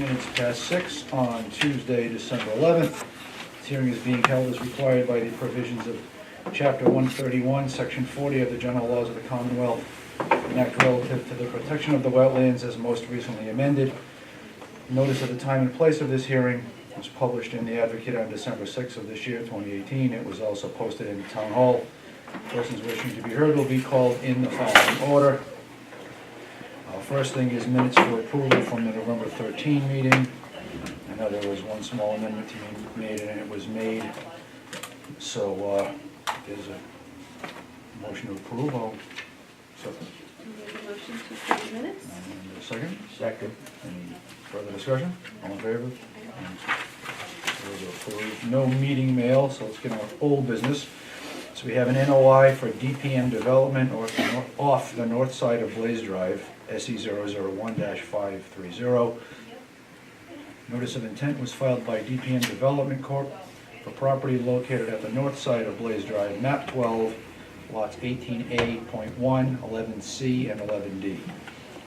minutes past 6 on Tuesday, December 11th. This hearing is being held as required by the provisions of Chapter 131, Section 40 of the General Laws of the Commonwealth, an act relative to the protection of the wetlands as most recently amended. Notice of the time and place of this hearing was published in the Advocate on December 6th of this year, 2018. It was also posted in the Town Hall. Persons wishing to be heard will be called in the following order. First thing is minutes for approval from the November 13 meeting. I know there was one small amendment to be made, and it was made. So there's a motion to approve. I'll accept it. Make a motion to approve the minutes? And a second? Second. Any further discussion? All in favor? Those are approved. No meeting mail, so let's get on with old business. So we have an NOI for DPM Development off the north side of Blaze Drive, SE001-530. Notice of intent was filed by DPM Development Corp. for property located at the north side of Blaze Drive, map 12, lots 18A.1, 11C, and 11D.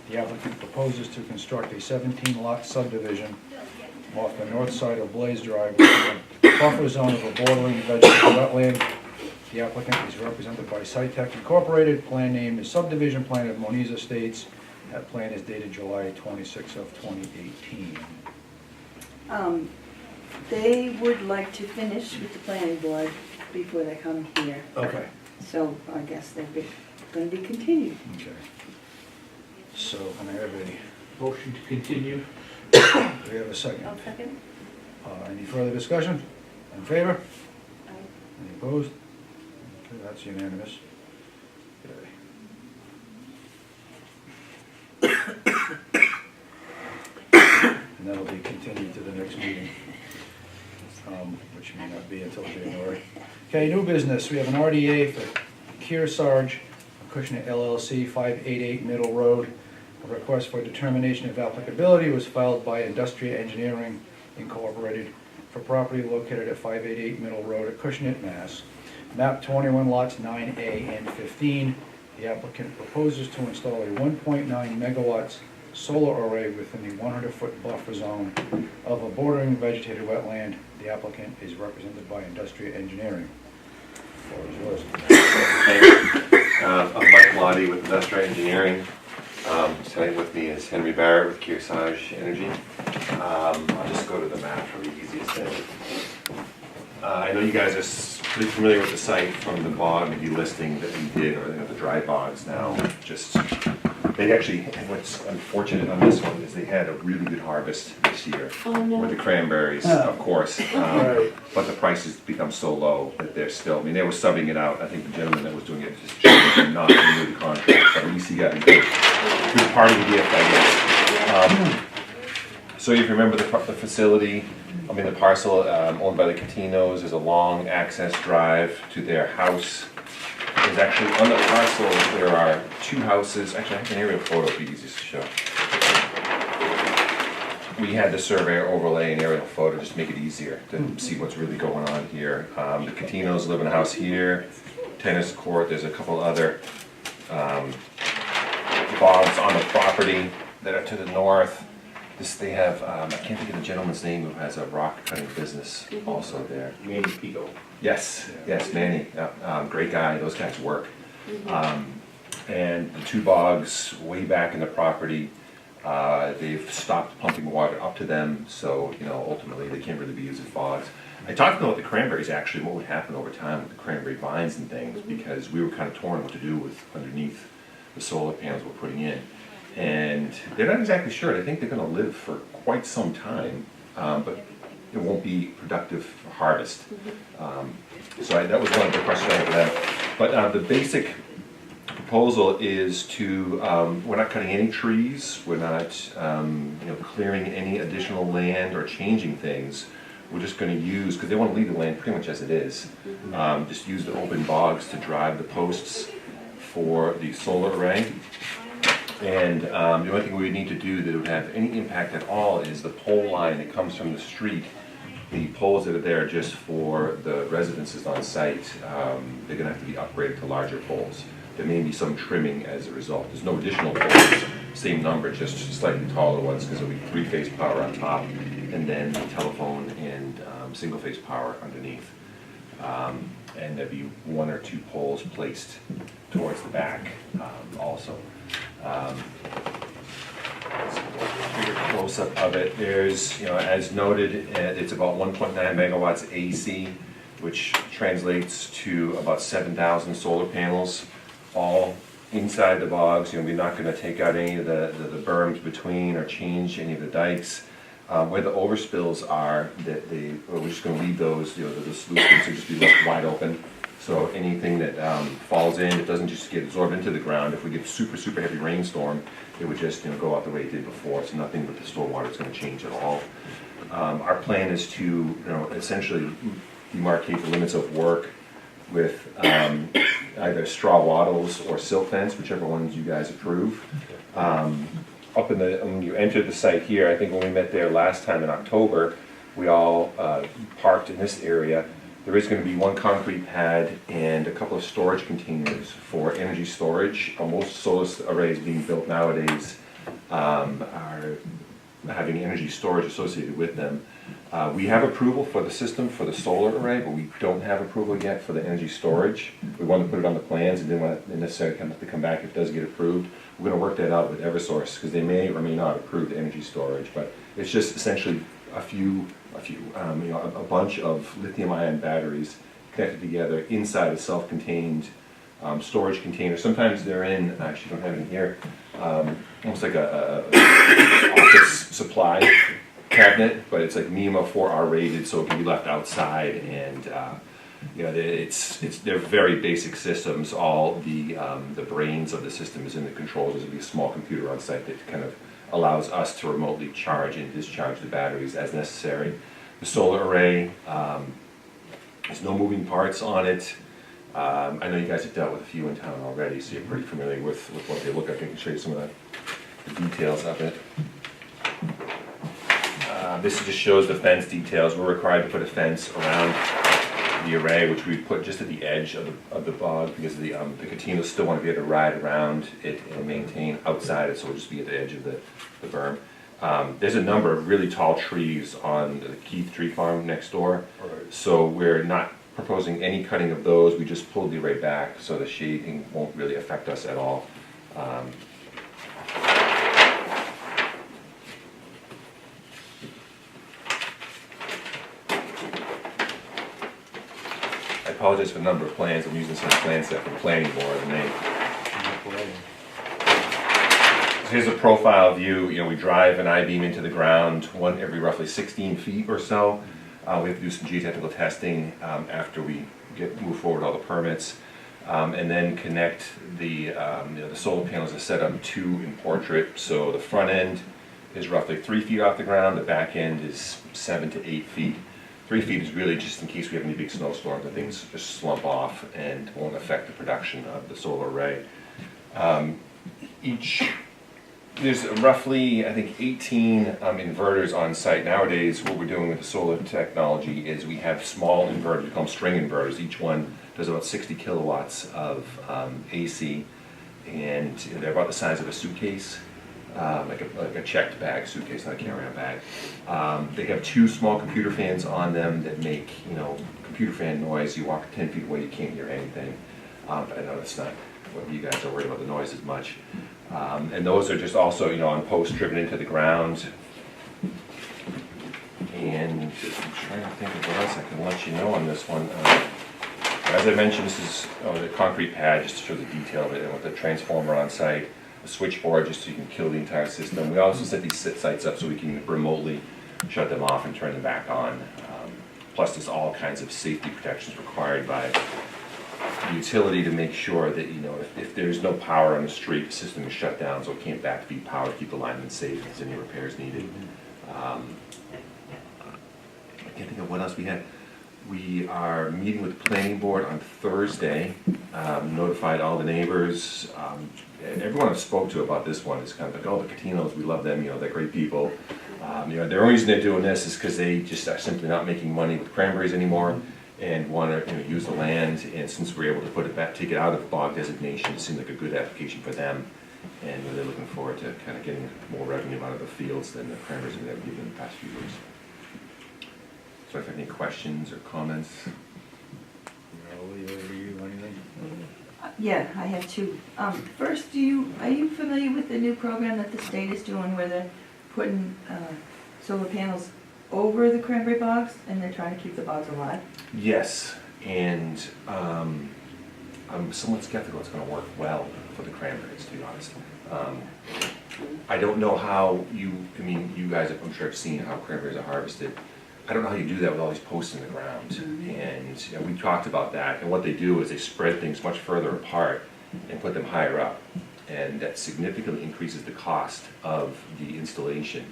The applicant proposes to construct a 17-lot subdivision off the north side of Blaze Drive within a buffer zone of a bordering vegetable wetland. The applicant is represented by SciTech Incorporated. Plan name is Subdivision Plan of Moniz Estates. That plan is dated July 26 of 2018. They would like to finish with the planning board before they come here. Okay. So I guess they're going to be continued. Okay. So, can I have a, Motion to continue. do we have a second? I'll second. Any further discussion? In favor? Aye. Any opposed? Okay, that's unanimous. And that'll be continued to the next meeting, which may not be until January. Okay, new business. We have an RDA for Kearsarge, Acushnet LLC, 588 Middle Road. A request for determination of applicability was filed by Industria Engineering Incorporated for property located at 588 Middle Road, Acushnet, Mass. Map 21, lots 9A and 15. The applicant proposes to install a 1.9 megawatts solar array within the 100-foot buffer zone of a bordering vegetated wetland. The applicant is represented by Industria Engineering. Floor is yours. Thank you. I'm Mike Lottie with Industrial Engineering. Sitting with me is Henry Barrett with Kearsarge Energy. I'll just go to the map for the easiest thing. I know you guys are pretty familiar with the site from the bog listing that we did, or the dry bogs now. They actually, what's unfortunate on this one is they had a really good harvest this year. Oh, no. With the cranberries, of course. Right. But the prices become so low that they're still, I mean, they were subbing it out. I think the gentleman that was doing it just chose not to renew the contract, but at least he got a good part of the gift, I guess. So if you remember the facility, the parcel owned by the Catinos, there's a long access drive to their house. There's actually, on the parcel, there are two houses. Actually, I have an aerial photo, it'd be easiest to show. We had the surveyor overlay an aerial photo just to make it easier to see what's really going on here. The Catinos live in a house here, tennis court, there's a couple other bogs on the property that are to the north. They have, I can't think of the gentleman's name who has a rock cutting business also there. Manny Pico. Yes, Manny, great guy, those guys work. And the two bogs way back in the property, they've stopped pumping water up to them, so ultimately they can't really be used as bogs. I talked about the cranberries actually, what would happen over time with the cranberry vines and things, because we were kind of torn what to do with underneath the solar panels we're putting in. And they're not exactly sure. I think they're going to live for quite some time, but it won't be productive for harvest. So that was one of the questions I had for them. But the basic proposal is to, we're not cutting any trees, we're not clearing any additional land or changing things. We're just going to use, because they want to leave the land pretty much as it is, just use the open bogs to drive the posts for the solar array. And the only thing we would need to do that would have any impact at all is the pole line that comes from the street. The poles that are there just for the residences on site, they're going to have to be upgraded to larger poles. There may be some trimming as a result. There's no additional poles same number, just slightly taller ones, because it'll be three-phase power on top, and then telephone and single-phase power underneath. And there'd be one or two poles placed towards the back also. Bigger close-up of it. There's, as noted, it's about 1.9 megawatts AC, which translates to about 7,000 solar panels, all inside the bogs. We're not going to take out any of the berms between or change any of the dikes. Where the overspills are, we're just going to leave those, the sluice gates will just be left wide open. So anything that falls in, it doesn't just get absorbed into the ground. If we get super, super heavy rainstorm, it would just go out the way it did before. So nothing with the stormwater is going to change at all. Our plan is to essentially demarcate the limits of work with either straw wattles or silt fence, whichever ones you guys approve. Up in when you enter the site here, I think when we met there last time in October, we all parked in this area. There is going to be one concrete pad and a couple of storage containers for energy storage. Most solar arrays being built nowadays are having energy storage associated with them. We have approval for the system for the solar array, but we don't have approval yet for the energy storage. We want to put it on the plans and didn't want it necessarily to come back if it does get approved. We're going to work that out with Eversource because they may or may not approve the energy storage, but it's just essentially a bunch of lithium-ion batteries connected together inside a self-contained storage container. Sometimes they're in, I actually don't have it in here, almost like a office supply cabinet, but it's like NEMA 4R rated, so it can be left outside, and they're very basic systems. All the brains of the system is in the controls. There's going to be a small computer on site that kind of allows us to remotely charge and discharge the batteries as necessary. The solar array, there's no moving parts on it. I know you guys have dealt with a few in town already, so you're pretty familiar with what they look like. I can show you some of the details of it. This just shows the fence details. We're required to put a fence around the array, which we put just at the edge of the bog, because the catinos still want to be able to ride around it and maintain outside it, so we'll just be at the edge of the berm. There's a number of really tall trees on the Keith Tree Farm next door, so we're not proposing any cutting of those. We just pulled the array back, so the shading won't really affect us at all. I apologize for the number of plans. I'm using some plan set from planning board, and here's a profile view. We drive an I-beam into the ground, one every roughly 16 feet or so. We have to do some geotechnical testing after we move forward all the permits, and then connect the solar panels are set up two in portrait. So the front end is roughly 3 feet off the ground. The back end is 7 to 8 feet. 3 feet is really just in case we have any big snowstorms and things just slump off and won't affect the production of the solar array. There's roughly, I think, 18 inverters on site. Nowadays, what we're doing with the solar technology is we have small inverters, we call them string inverters. Each one does about 60 kilowatts of AC, and they're about the size of a suitcase. Like a checked bag, suitcase, not a carry-on bag. They have two small computer fans on them that make, computer fan noise. You walk 10 feet away, you can't hear anything. But I know that's not what you guys are worried about the noise as much. And those are just also, on posts driven into the ground. And I'm trying to think of what else I can let you know on this one. As I mentioned, this is the concrete pad, just to show the detail of it, and with the transformer on site. A switchboard just so you can kill the entire system. We also set these sites up so we can remotely shut them off and turn them back on. Plus there's all kinds of safety protections required by the utility to make sure that, if there's no power on the street, the system is shut down so it can't backfeed power to keep the linemen safe if there's any repairs needed. I can't think of what else we had. We are meeting with the planning board on Thursday, notified all the neighbors. Everyone I've spoke to about this one is kind of like, oh, the Catinos, we love them, they're great people. The only reason they're doing this is because they just are simply not making money with cranberries anymore and want to use the land. And since we're able to put it back, take it out of bog designation, it seemed like a good application for them. and they're looking forward to kind of getting more revenue out of the fields than the cranberries have ever given in the past few years. So if you have any questions or comments? Lee, or you, anything? Yeah, I have two. First, are you familiar with the new program that the state is doing where they're putting solar panels over the cranberry bogs and they're trying to keep the bogs alive? Yes, and I'm somewhat skeptical it's going to work well for the cranberries, to be honest. I don't know how you guys, I'm sure have seen how cranberries are harvested. I don't know how you do that with all these posts in the ground. And you know, we talked about that, and what they do is they spread things much further apart and put them higher up. And that significantly increases the cost of the installation.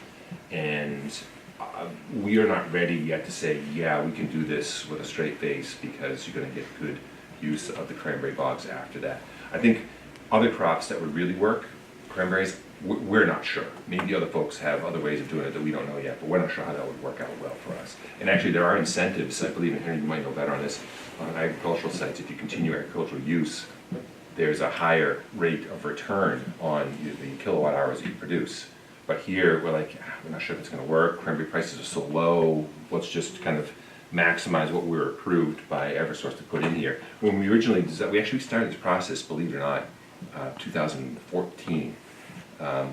And we are not ready yet to say, yeah, we can do this with a straight face, because you're gonna get good use of the cranberry bogs after that. I think other crops that would really work, cranberries, we're not sure. Maybe other folks have other ways of doing it that we don't know yet, but we're not sure how that would work out well for us. And actually, there are incentives, I believe, and Henry, you might know better on this, on agricultural sites. If you continue agricultural use, there's a higher rate of return on the kilowatt hours that you produce. But here, we're like, we're not sure if it's gonna work. Cranberry prices are so low. Let's just kind of maximize what we were approved by Eversource to put in here. When we originally designed, we actually started this process, believe it or not, 2014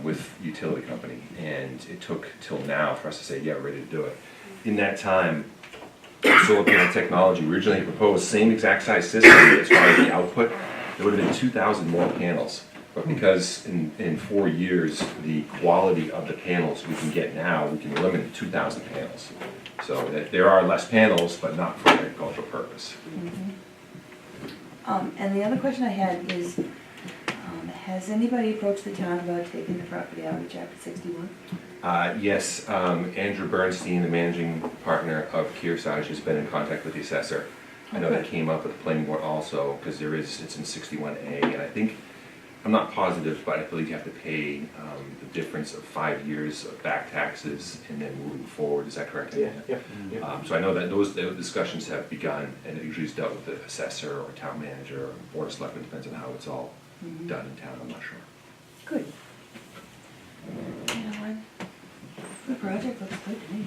with utility company, and it took till now for us to say, yeah, we're ready to do it. In that time, solar panel technology, we originally proposed same exact size system as far as the output. There would have been 2,000 more panels, but because in 4 years, the quality of the panels we can get now, we can limit to 2,000 panels. So that there are less panels, but not for agricultural purpose. And the other question I had is, has anybody approached the town about taking the property out of Chapter 61? Yes, Andrew Bernstein, the managing partner of Kearsarge, has been in contact with the assessor. I know that Okay. came up with the planning board also, because it's in 61A, and I think, I'm not positive, but I believe you have to pay the difference of 5 years of back taxes and then moving forward. Is that correct? Yeah. So I know that those discussions have begun, and it usually is dealt with the assessor or town manager or board of selectmen, depends on how it's all done in town, I'm not sure. Good. You know what? The project looks good to me.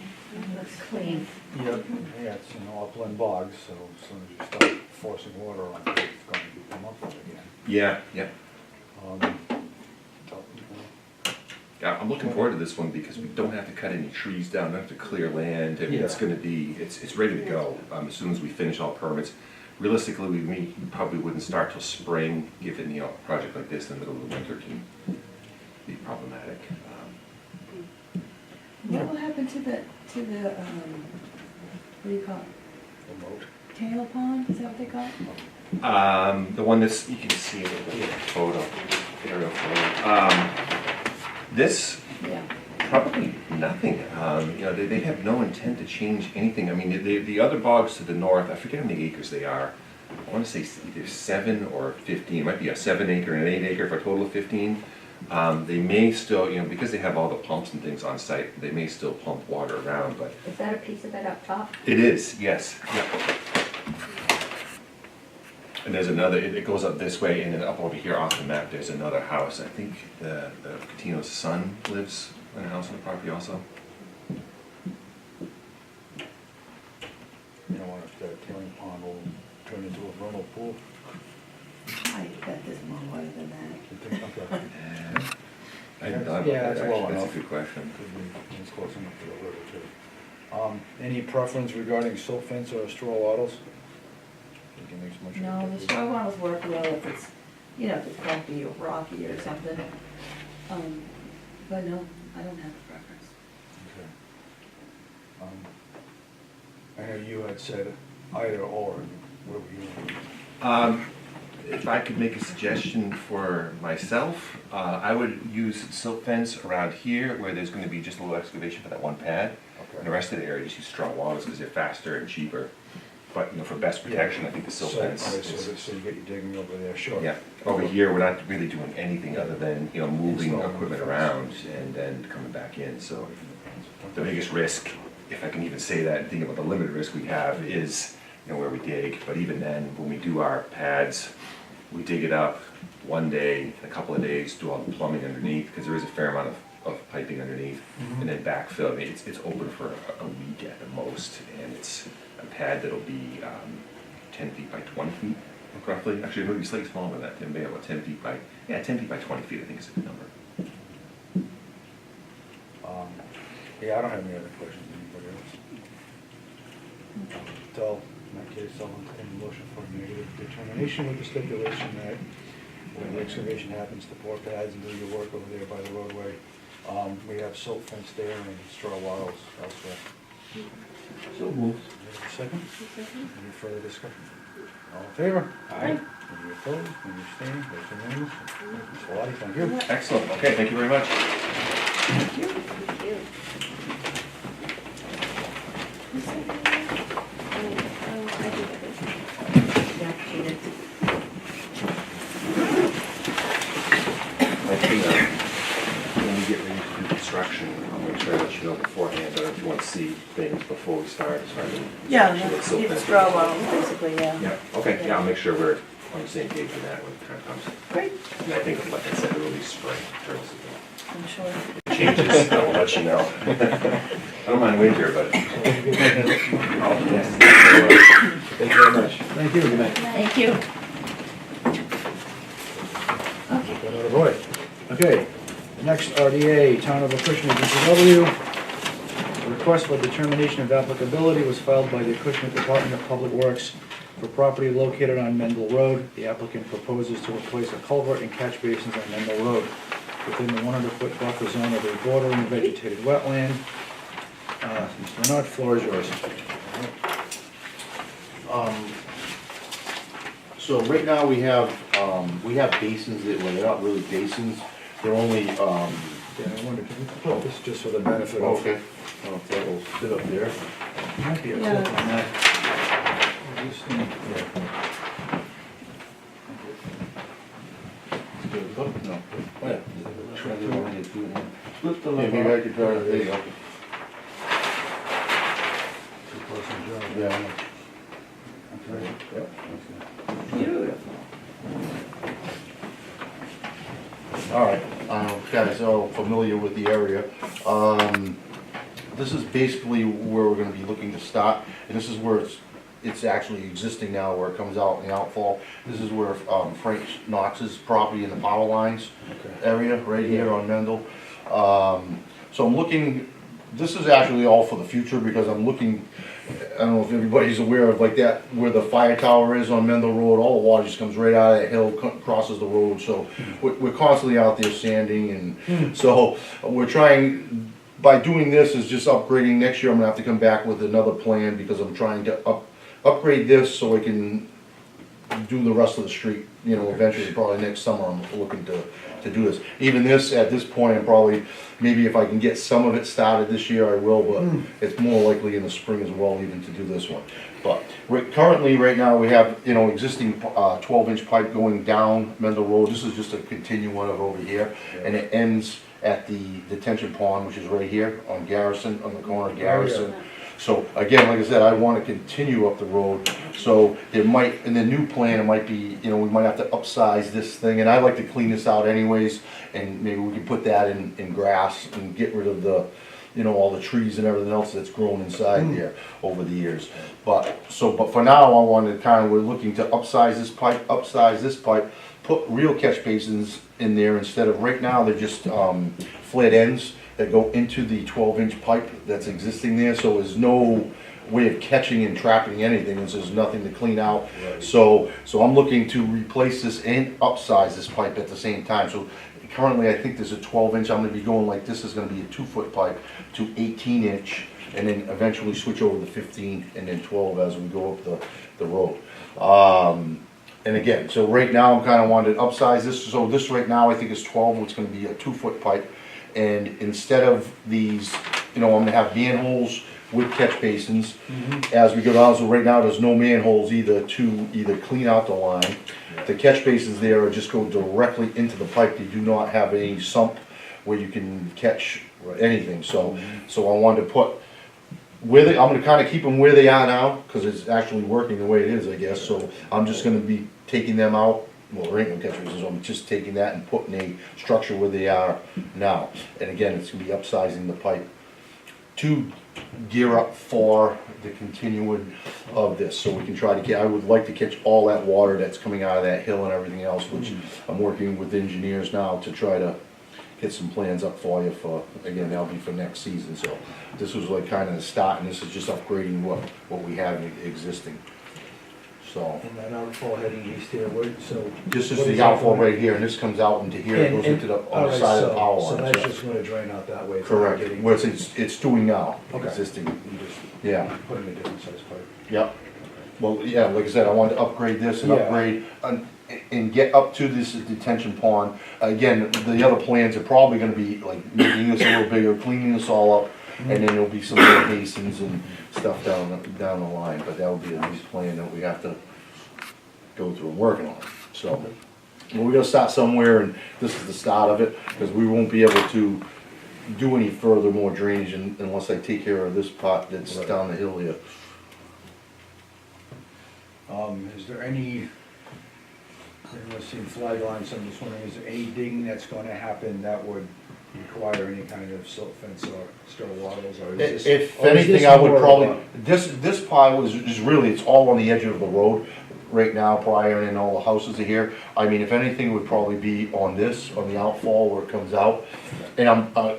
Looks clean. Yep, yeah, it's an upland bog, so as soon as you start forcing water on it, it's going to come up again. Yeah. Yeah, I'm looking forward to this one because we don't have to cut any trees down, don't have to clear land. I mean, it's gonna be, it's ready to go, as soon as we finish all permits. Realistically, we probably wouldn't start till spring, given, you know, a project like this in the middle of the winter can be problematic. What will happen to the, what do you call it? Remote. Tail pond, is that what they call it? The one that's, you can see it in the photo, aerial photo. This, Yeah. probably nothing. You know, they have no intent to change anything. I mean, the other bogs to the north, I forget how many acres they are. I want to say either 7 or 15. It might be a 7 acre and an 8 acre for a total of 15. They may still, you know, because they have all the pumps and things on site, they may still pump water around, but Is that a piece of it up top? it is, yes. Yep. And there's another, it goes up this way, and then up over here off the map, there's another house. I think the Catino's son lives in a house on the property also. You know, if that tailing pond will turn into a vernal pool. I bet there's more water than that. You think, okay, I hadn't thought about Yeah, that, that's well actually. That's enough. a good question. could be, it's close enough to the river too. Any preference regarding silt fence or straw wattles? Think it makes much of a No, the difference? straw wattles work well if it's, you know, if it's bumpy or rocky or something. But no, I don't have a preference. Okay. I know you had said either or, what were you? If I could make a suggestion for myself, I would use silt fence around here where there's gonna be just a little excavation for that one pad. And the rest of the area, just use straw wattles because they're faster and cheaper. But, you know, for best protection, I think the silt fence So, is. so you get your digging over there, sure. Yeah, over here, we're not really doing anything other than, you know, moving Installing equipment fence. around and then coming back in, so. The biggest risk, if I can even say that, and think about the limited risk we have, is, you know, where we dig. But even then, when we do our pads, we dig it up, one day, in a couple of days, do all the plumbing underneath, because there is a fair amount of piping underneath, and then backfill. I mean, it's open for a week at the most, and it's a pad that'll be 10 feet by 20 feet, roughly. Actually, maybe slightly smaller than that, maybe about 10 feet by, 10 feet by 20 feet, I think is a good number. Yeah, I don't have any other questions, anybody else? So, in that case, I'll entertain a motion for negative determination with the stipulation that when the excavation happens, the pour pads and do your work over there by the roadway. We have silt fence there and straw wattles elsewhere. So moved. Second? Any further discussion? All in favor? Aye. Any opposed, any abstaining, that's unanimous. Mr. Lottie, thank you. Excellent, okay, thank you very much. Thank you. Oh, I do have this. Yeah, she did. I think when we get ready to do construction, I'll make sure I let you know beforehand, but if you want to see things before we start, Yeah, it's so it's straw wattles, basically, yeah. Yeah, okay, yeah, I'll make sure we're on the same page with that when the time comes. Great, And I think, like I said, early spring, in terms of I'm sure. the changes, I will let you know. I don't mind waiting here, but. Oh, yes. Thank you very much. Thank you. Good night. Thank you. Got out of order. Okay, the next RDA, Town of Acushnet, DPW. A request for determination of applicability was filed by the Acushnet Department of Public Works for property located on Mendel Road. The applicant proposes to replace a culvert and catch basins on Mendel Road within the 100-foot buffer zone of a bordering vegetated wetland. Mr. Bernard, floor is yours. So right now we have basins that, well, they're not really basins, they're only, Yeah, I wonder, can we put this just for the benefit of... okay, I don't know if that will sit up there. Might be a Yeah. clip on that. This thing, No. Oh, yeah. Flip the Yeah, lever. maybe I could try it, there you go. Too close to the job. Yeah. Okay. Yep. Beautiful. All right, guys are all familiar with the area. This is basically where we're gonna be looking to start, and this is where it's actually existing now, where it comes out in the outfall. This is where Frank Knox's property in the power lines Okay. area, right here on Mendel. So I'm looking, this is actually all for the future, because I'm looking, I don't know if everybody's aware of like that, where the fire tower is on Mendel Road, all the water just comes right out of that hill, crosses the road, so we're constantly out there sanding, and so we're trying, by doing this is just upgrading. Next year I'm gonna have to come back with another plan, because I'm trying to upgrade this so I can do the rest of the street, you know, eventually, probably next summer, I'm looking to do this. Even this, at this point, I'm probably, maybe if I can get some of it started this year, I will, but it's more likely in the spring as well, even to do this one. But currently, right now, we have, you know, existing 12-inch pipe going down Mendel Road. This is just a continuum of over here, and it ends at the detention pond, which is right here on Garrison, on the corner of Garrison. So again, like I said, I want to continue up the road, so there might, in the new plan, it might be, you know, we might have to upsize this thing, and I like to clean this out anyways, and maybe we can put that in grass and get rid of the, you know, all the trees and everything else that's grown inside there over the years. But for now, I wanted we're looking to upsize this pipe, put real catch basins in there instead of, right now, they're just flat ends that go into the 12-inch pipe that's existing there, so there's no way of catching and trapping anything, and there's nothing to clean out. Right. So I'm looking to replace this and upsize this pipe at the same time. So currently, I think there's a 12-inch, I'm gonna be going like, this is gonna be a 2-foot pipe to 18-inch, and then eventually switch over to 15 and then 12 as we go up the road. And again, so right now, I'm kinda wanting to upsize this, so this right now, I think is 12, it's gonna be a 2-foot pipe. And instead of these, you know, I'm gonna have manholes with catch basins as we go down. So right now, there's no manholes to either clean out the line. The catch basins there are just go directly into the pipe. They do not have any sump where you can catch anything. So I wanted to put I'm gonna kinda keep them where they are now, cause it's actually working the way it is, I guess. So I'm just gonna be taking them out well, there ain't no catch basins, I'm just taking that and putting a structure where they are now. And again, it's gonna be upsizing the pipe to gear up for the continuing of this, so we can try to get, I would like to catch all that water that's coming out of that hill and everything else, which I'm working with engineers now to try to get some plans up for you for, again, that'll be for next season, so this was like kind of the start, and this is just upgrading what we have existing, so. And that outfall heading east here, so. This is what the that outfall going? right here, and this comes out into here, it goes into the, on the alright, side of the so- power So line. that's so- just gonna drain out that way. Correct, Getting- where it's doing now, Okay. existing, You just yeah, put in a different size pipe. yep. Well, yeah, like I said, I wanted to upgrade this and Yeah. upgrade, and get up to this detention pond. Again, the other plans are probably gonna be like making this a little bigger, cleaning this all up, and then there'll be some more basins and stuff down the line, but that would be a nice plan that we have to go through and working on, so. Well, we gotta start somewhere, and this is the start of it, because we won't be able to do any further more drainage unless I take care of this part that's Right. down the hill here. Is there any, I've seen flag lines, so I'm just wondering, is there any digging that's gonna happen that would require any kind of silt fence or still wattles, or is this? If or is anything, this I would more of probably, a- this pile is really, it's all on the edge of the road right now, prior, and all the houses are here. I mean, if anything, it would probably be on this, on the outfall where it comes out. And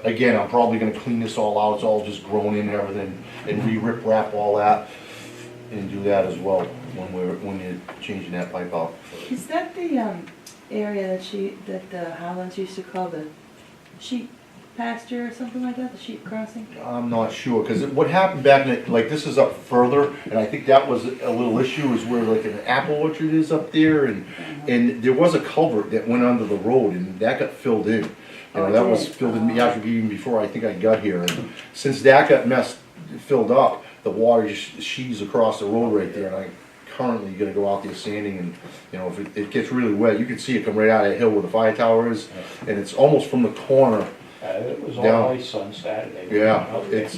again, I'm probably gonna clean this all out, it's all just grown in and everything, and re-rip wrap all that, and do that as well, when you're changing that pipe out. Is that the, area that the Highlands used to call the sheep pasture or something like that, the sheep crossing? I'm not sure, because what happened back in, like, this is up further, and I think that was a little issue, is where like an apple orchard is up there, and there was a culvert that went under the road, and that got filled in. You Oh, know, it that was did? filled in, Oh. actually even before I think I got here, and since that got filled up, the water just sheaves across the road right there, and I currently gonna go out there sanding, and, you know, if it gets really wet, you can see it come right out of that hill where the fire tower is, and it's almost from the corner. It was Down. all ice on Saturday. Yeah, it's,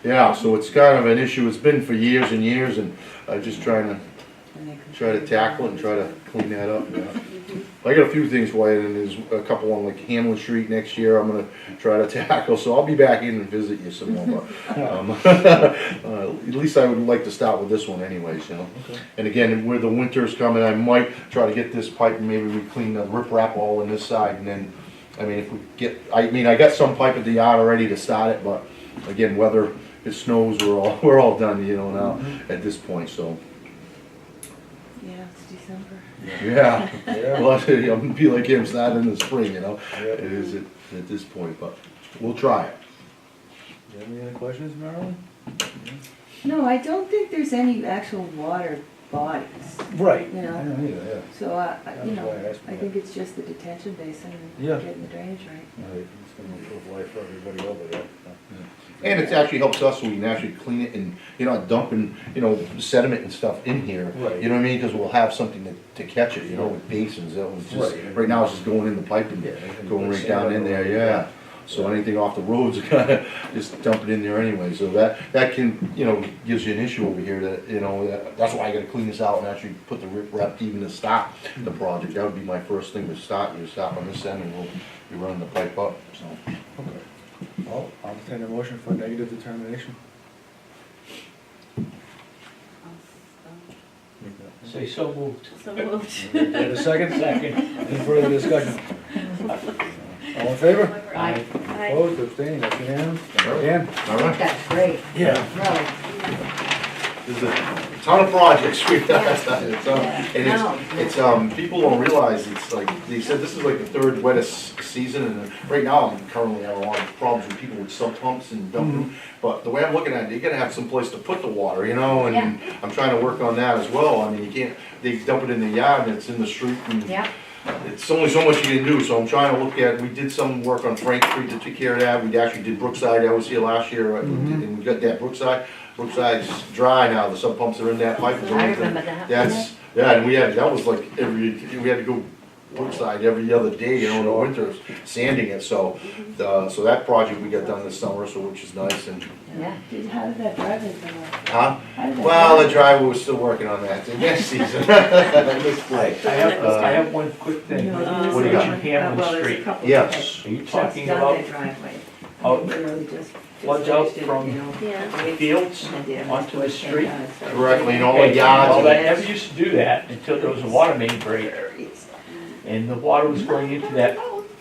yeah, so it's kind of an issue, it's been for years and years, and just trying to tackle it and try to clean that up, yeah. I got a few things for you, and there's a couple on like Hamlin Street next year I'm gonna try to tackle, so I'll be back in and visit you some more, but, at least I would like to start with this one anyways, you know? Okay. And again, where the winter's coming, I might try to get this pipe, and maybe we clean the rip wrap all in this side, and then, I mean, if we get, I got some pipe at the yard already to start it, but again, whether it snows, we're all done, you know, now, at this point, so. Yeah, it's December. Yeah, Yeah. well, I'm gonna be like him, it's not in the spring, you know, Yeah. it is at this point, but we'll try it. Do you have any other questions, Marilyn? No, I don't think there's any actual water bodies. Right. You know. I don't either, So, you That's know, why I asked I for think it's just the detention basin and Yeah. getting the drainage right. yeah. Right, it's gonna improve life for everybody over there. And it actually helps us, so we can actually clean it, and you're not dumping, you know, sediment and stuff in here. Right. You know what I mean, because we'll have something to catch it, you know, with basins, that was just, Right. right now it's just going in the pipe and Yeah, anything going right sand down on in the there, road, yeah. So anything off the roads, just dump it in there anyway, so that can, you know, gives you an issue over here that, you know, that's why I gotta clean this out and actually put the rip wrap even to start the project, that would be my first thing to start, you stop on this end and we'll be running the pipe up, so. Okay. Well, I'll entertain a motion for negative determination. Say so moved. So moved. Wait a second? Second. Any further discussion? All in favor? Aye. Opposed, abstaining, that's unanimous. Dan? All right. That's great, Yeah. really. There's a ton of projects we've done. It's people don't realize, it's like, they said this is like the third wettest season, and right now I'm currently having a lot of problems with people with sump pumps and dumping. But the way I'm looking at it, you gotta have some place to put the water, you know, and Yeah. I'm trying to work on that as well. I mean, you can't, they dump it in the yard and it's in the street, and Yeah, it's only so much you can do, so I'm trying to look at, we did some work on Frank Street to take care of that, we actually did Brookside, I was here last year, and we got that Brookside's dry now, the sub pumps are in that pipe. I remember that. That's, yeah, and we had, that was like we had to go Woodside every other day, in the winter, sanding it, so, so that project we got done this summer, so which is nice, and, Yeah. How did that driveway come out? huh? How did that Well, the driveway- driver was still working on that, next season. I have one quick thing. No, What there's did a you couple- Hamlin well, there's a Street? couple Yes. Are you that's talking done about their driveway. out Literally just floods out finished it, from you know, Yeah. the fields and then onto the it street? came down, so- Directly, and all the Okay, yards. well, and- that never used to do that until there was a water main break, and the water was going into that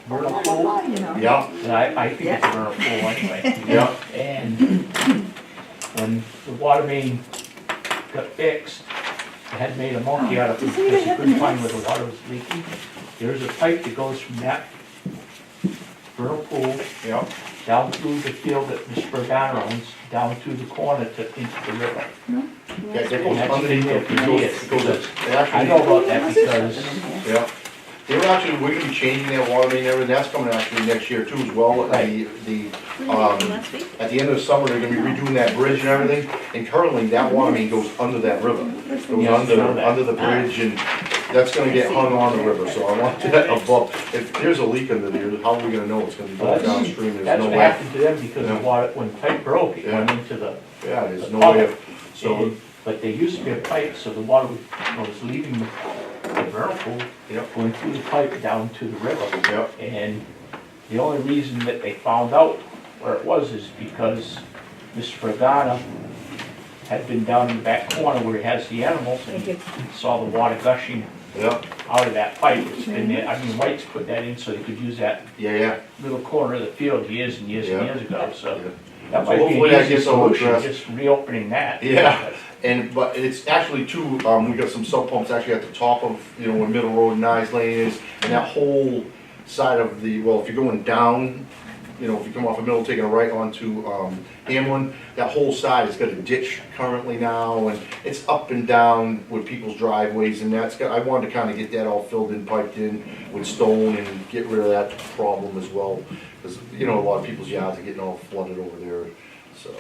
vernal pool, You know. Yeah, and I think it's a vernal pool anyway. yeah, And when the water main got fixed, they had made a monkey out of it Does because anybody they have couldn't the find where minutes? the water was leaking. There's a pipe that goes from that vernal pool yeah. down through the field that Mr. Bergana owns, down through the corner to, into the river. Yeah, that goes That's underneath, been there it for goes, years. it goes, it I actually. know about that because Yeah, we're gonna be changing that water main and everything, that's coming actually next year too as well. Last week? At the end of the summer, they're gonna be redoing that bridge and everything, and currently that water main goes under that river. Goes Yes, I know that. under the bridge, and that's gonna get hung on the river, so I want that above. If there's a leak under there, how are we gonna know it's gonna be going downstream, there's that's no what way. happened to them because the Yeah. water, when the pipe broke, it Yeah. went into the, Yeah, there's no way, so, and- but there used to be a pipe, so the water was leaving the vernal pool, Yep. going through the pipe down to the river. Yep. And the only reason that they found out where it was is because Mr. Bergana had been down in the back corner where he has the animals and he saw the water gushing yeah, out of that pipe. It's been there, I mean, White's put that in so they could use that yeah. little corner of the field years and years and Yeah. years ago, so. Yeah. That So might be hopefully an that easy gets all solution, addressed. just reopening that. Yeah. And, but it's actually too, we got some sub pumps actually at the top of, where Middle Road and Nice Lane is, and that whole side of the, well, if you're going down, if you come off of Middle, taking a right onto, Hamlin, that whole side has got a ditch currently now, and it's up and down with people's driveways, and I wanted to kinda get that all filled in, piped in with stone and get rid of that problem as well, because, a lot of people's yards are getting all flooded over there, so.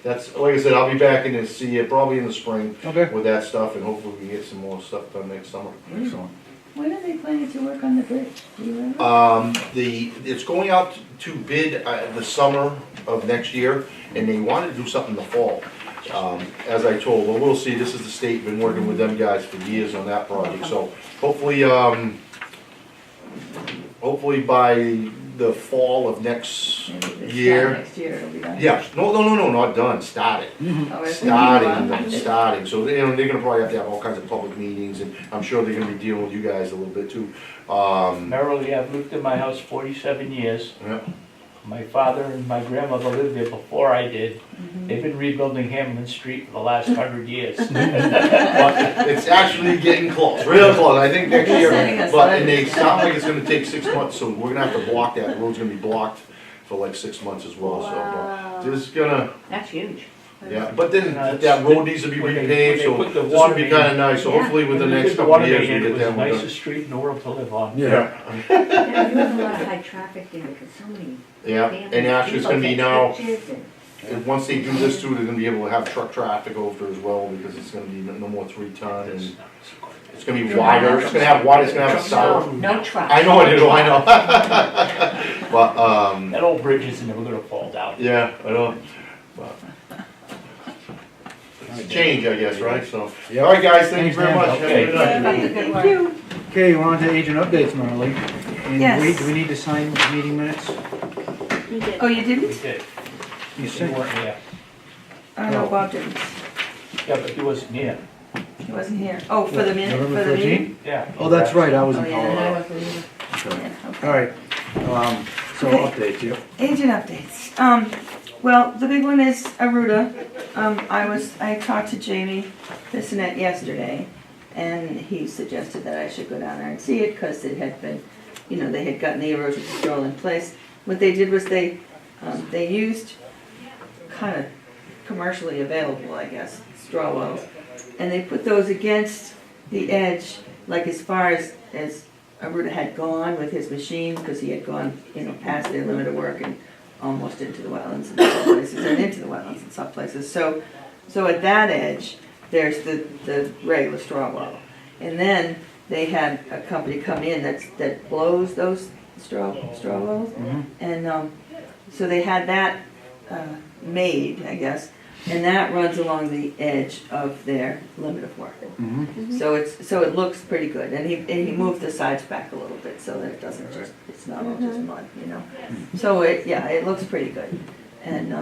That's, like I said, I'll be back in to see you probably in the spring Okay. with that stuff, and hopefully we can get some more stuff done next summer. Excellent. When are they planning to work on the bridge? Do you remember? It's going out to bid the summer of next year, and they wanted to do something in the fall. As I told, well, we'll see, this is the state, been working with them guys for years on that project, so hopefully, hopefully by the fall of next Maybe this time year. next year it'll be done. Yeah, no, not done, started. Oh, is it? Starting, so they're gonna probably have to have all kinds of public meetings, and I'm sure they're gonna be dealing with you guys a little bit too. Merrily, I've lived in my house 47 years. Yeah. My father and my grandmother lived there before I did. They've been rebuilding Hamlin Street for the last 100 years. But it's actually getting close, real close, I think next year, Sending us but, and they letters. sound like it's gonna take 6 months, so we're gonna have to block that, the road's gonna be blocked for like 6 months as well, so. Wow. Just gonna, That's huge. yeah, but then No, that road needs to be when they- repaved, when they so put the this water would be main- kinda nice, so Yeah. hopefully within the When we next did the couple water of years, main we in, get it was that the one done. nicest street in the world to live on. Yeah, Yeah, you have a lot of high traffic there, because so many yeah, families. and actually it's gonna be people now, take pictures and- and once they do this too, they're gonna be able to have truck traffic over as well, because it's gonna be no more 3-ton, and it's gonna be wider, it's gonna have wider, it's gonna have a No, south. no trucks. I know it is, I know. But, That old bridge isn't ever gonna fall down. yeah, I know. But it's a change, I guess, right, so. Yeah. Alright, guys, thank you Thanks, very Dan. much. Have a Okay. good night. Thank you. Okay, we're on to agent updates, Marley. And Yes. do we need to sign meeting minutes? You did. Oh, you We didn't? did. You You sent, weren't here. Oh, no, Bob didn't. Yeah, but he wasn't here. He wasn't here. Oh, for the minute, November for the 13th? meeting? Yeah. Oh, that's right, I was Oh, in yeah, and I Colorado. wasn't either. Okay. Yeah, okay. All right, so Okay. updates, yep. Agent updates. Well, the big one is Aruda. I talked to Jamie Bissonette yesterday, and he suggested that I should go down there and see it, because it had been, they had gotten the erosion control in place. What they did was they used kind of commercially available, I guess, straw wells, and they put those against the edge, like as far as Aruda had gone with his machine, because he had gone, past their limit of work and almost into the wetlands in some places, and into the wetlands in some places. So at that edge, there's the regular straw well. And then they had a company come in that blows those straw wells. And, so they had that, made, I guess, and that runs along the edge of their limit of work. So it looks pretty good, and he moved the sides back a little bit so that it doesn't just, it's not all just mud, you know? So it looks pretty good. And,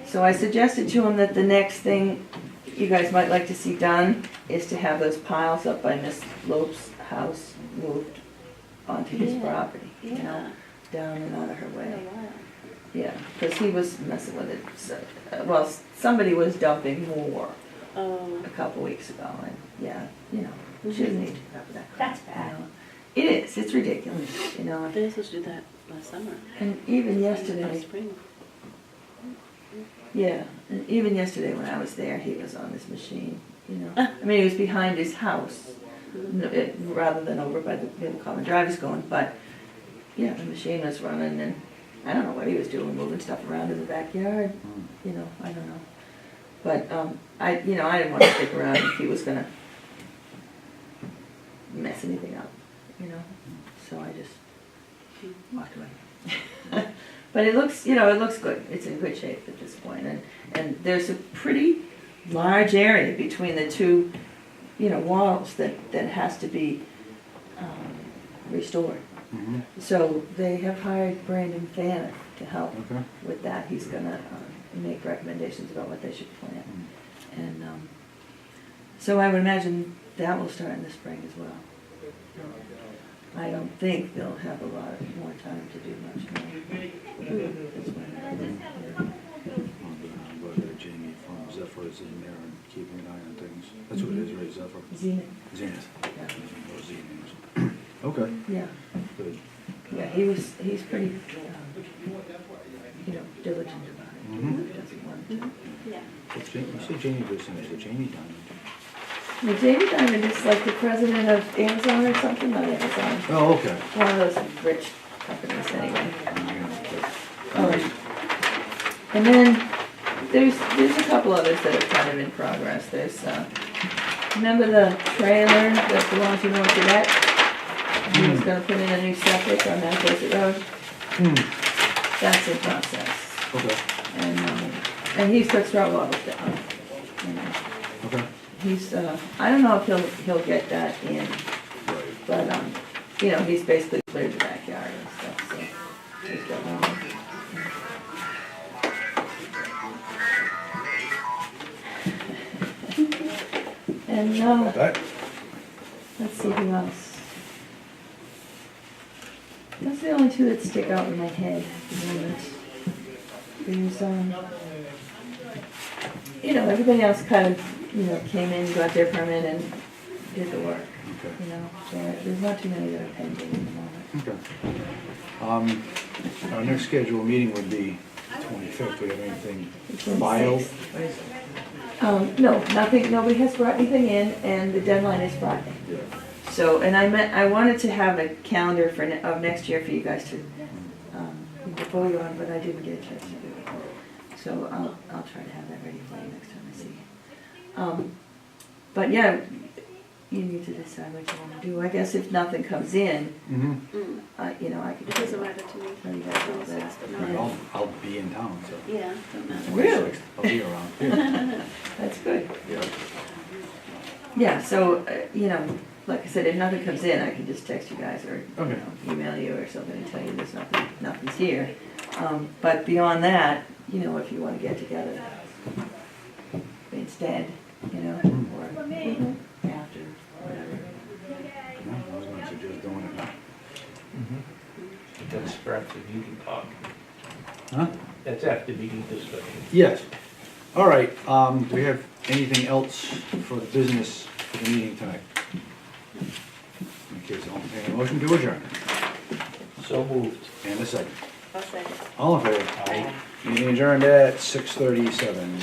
so I suggested to him that the next thing you guys might like to see done is to have those piles up by Miss Lope's house moved onto his property, you know, down and out of her way. Yeah, because he was messing with it, so, well, somebody was dumping more a couple weeks ago, and yeah, you know, she doesn't need to cover that. That's You bad. know. It is, it's ridiculous, you know, They were supposed to do that last summer. and even Last yesterday, spring. yeah, and even yesterday when I was there, he was on this machine, you know. I mean, he was behind his house, rather than over by the common drive going, but, yeah, the machine was running, and I don't know what he was doing, moving stuff around in the backyard, you know, I don't know. But, I didn't want to stick around if he was gonna mess anything up, you know, so I just walked away. But it looks, it looks good, it's in good shape at this point, and there's a pretty large area between the two, walls that has to be restored. So they have hired Brandon Faniff to help with that. He's gonna make recommendations about what they should plant. And so I would imagine that will start in the spring as well. I don't think they'll have a lot more time to do much more. Jamie from Zephyr is in there and keeping an eye on things. That's what it is, right, Zephyr? Zenith, Zenith. yeah. Or Zenith. Okay, Yeah, good. yeah, he's pretty, diligent about it. Doesn't want to. Yeah. You say Jamie Gibson, is it Jamie Diamond? Well, Jamie Diamond is like the president of Amazon or something, not Amazon, Oh, okay. one of those rich companies anyway. And then there's a couple others that are kind of in progress. There's, remember the trailer that belonged to North Cadet? He was gonna put in a new septic on that Desert Road. That's in process. Okay. And he's put straw bottles down, you know. Okay. He's, I don't know if he'll get that in, but, he's basically cleared the backyard and stuff, so. he's got one. And, That, let's see who else. Those are the only two that stick out in my head at the moment. There's, everybody else kind of, came in, got their permit and did the work. okay. There's not too many that are pending at the moment. Okay. Our next scheduled meeting would be 25th. Do we have anything It's on the filed? 6th. No, nothing, nobody has brought anything in, and the deadline is Friday. Yeah. So, and I wanted to have a calendar of next year for you guys to, vote you on, but I didn't get a chance to do it. So I'll try to have that ready for you next time I see you. But yeah, you need to decide what you want to do. I guess if nothing comes in, I could. It doesn't matter to me. Tell you guys all that. Right, I'll be in town, so. Yeah, don't matter. Really? 26th. I'll be around. Yeah. That's good. Yeah. Yeah, so, like I said, if nothing comes in, I can just text you guys or, Okay. email you or something and tell you there's nothing's here. But beyond that, if you wanna get together instead, or after, whatever. Yeah, I was gonna suggest doing it now. That's for after meeting talk. Huh? That's after meeting discussion. Yes. All right, do we have anything else for the business for the meeting tonight? In case I'll entertain a motion to adjourn. So moved. And a second. I'll second. All in favor? Aye. Meeting adjourned at 6:37.